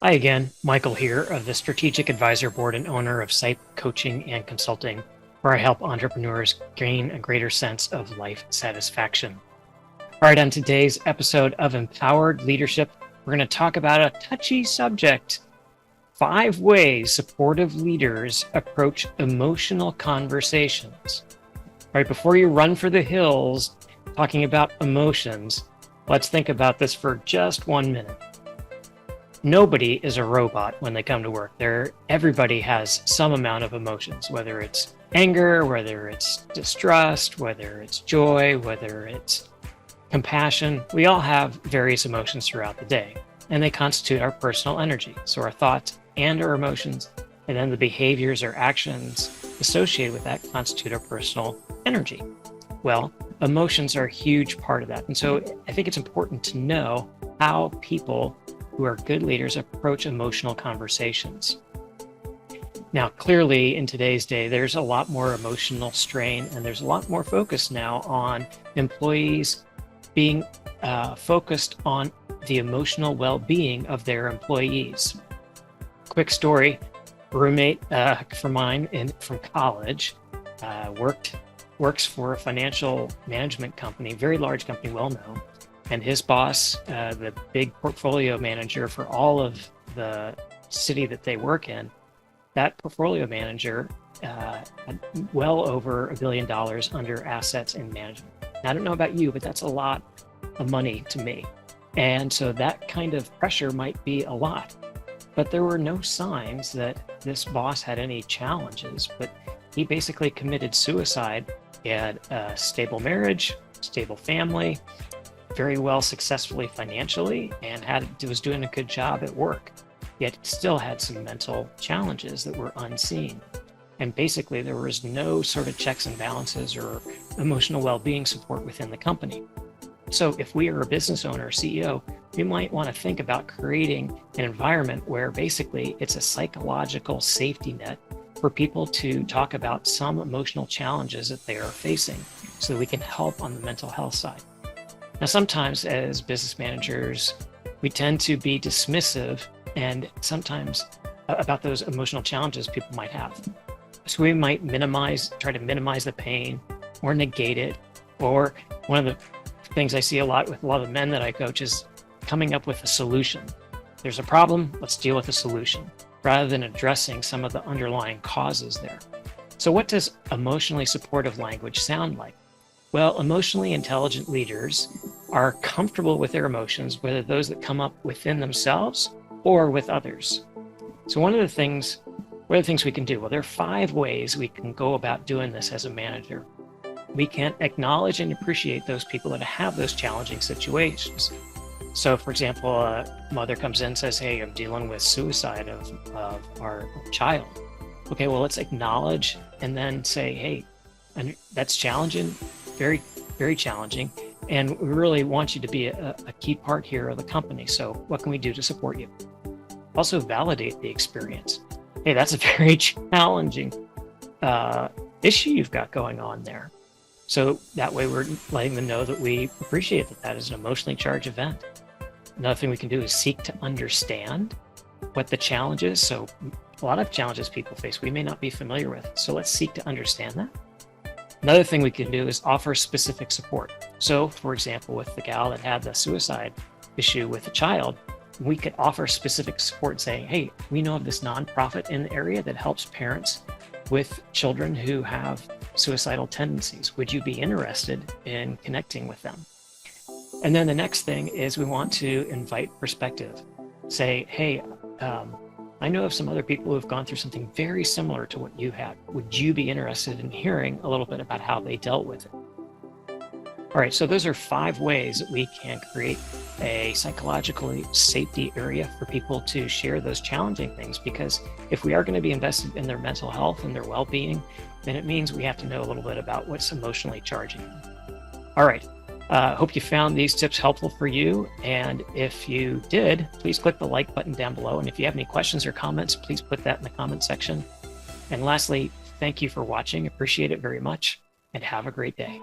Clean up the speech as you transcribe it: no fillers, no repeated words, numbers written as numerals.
Hi again, Michael here of the Strategic Advisor Board and owner of Sipe Coaching and Consulting, where I help entrepreneurs gain a greater sense of life satisfaction. All right, on today's episode of Empowered Leadership, we're going to talk about a touchy subject: 5 ways supportive leaders approach emotional conversations. All right, before you run for the hills talking about emotions, let's think about this for just 1 minute. Nobody is a robot when they come to work. Everybody has some amount of emotions, whether it's anger, whether it's distrust, whether it's joy, whether it's compassion. We all have various emotions throughout the day, and they constitute our personal energy. So our thoughts and our emotions, and then the behaviors or actions associated with that constitute our personal energy. Well, emotions are a huge part of that. And so I think it's important to know how people who are good leaders approach emotional conversations. Now, clearly in today's day, there's a lot more emotional strain, and there's a lot more focus now on employees being focused on the emotional well-being of their employees. Quick story: a roommate from mine from college works for a financial management company, very large company, well known. And his boss, the big portfolio manager for all of the city that they work in, that portfolio manager had well over $1 billion under assets in management. Now, I don't know about you, but that's a lot of money to me. And so that kind of pressure might be a lot. But there were no signs that this boss had any challenges, but he basically committed suicide. He had a stable marriage, stable family, very well successfully financially, and was doing a good job at work, yet still had some mental challenges that were unseen. And basically there was no sort of checks and balances or emotional well-being support within the company. So if we are a business owner or CEO, we might want to think about creating an environment where basically it's a psychological safety net for people to talk about some emotional challenges that they are facing, so that we can help on the mental health side. Now, sometimes as business managers, we tend to be dismissive and sometimes about those emotional challenges people might have. So we might try to minimize the pain or negate it. Or one of the things I see a lot with a lot of men that I coach is coming up with a solution. There's a problem, let's deal with a solution, rather than addressing some of the underlying causes there. So what does emotionally supportive language sound like? Well, emotionally intelligent leaders are comfortable with their emotions, whether those that come up within themselves or with others. So what are the things we can do? Well, there are 5 ways we can go about doing this as a manager. We can acknowledge and appreciate those people that have those challenging situations. So, for example, a mother comes in and says, "Hey, I'm dealing with suicide of our child." Okay, well, let's acknowledge and then say, "Hey, and that's challenging, very, very challenging. And we really want you to be a key part here of the company. So what can we do to support you?" Also validate the experience. "Hey, that's a very challenging issue you've got going on there." So that way we're letting them know that we appreciate that is an emotionally charged event. Another thing we can do is seek to understand what the challenge is. So a lot of challenges people face we may not be familiar with. So let's seek to understand that. Another thing we can do is offer specific support. So, for example, with the gal that had the suicide issue with a child, we could offer specific support saying, "Hey, we know of this nonprofit in the area that helps parents with children who have suicidal tendencies. Would you be interested in connecting with them?" And then the next thing is we want to invite perspective. Say, "Hey, I know of some other people who have gone through something very similar to what you had. Would you be interested in hearing a little bit about how they dealt with it?" All right, so those are 5 ways that we can create a psychologically safety area for people to share those challenging things, because if we are going to be invested in their mental health and their well-being, then it means we have to know a little bit about what's emotionally charging. All right. Hope you found these tips helpful for you. And if you did, please click the like button down below. And if you have any questions or comments, please put that in the comment section. And lastly, thank you for watching. Appreciate it very much, and have a great day.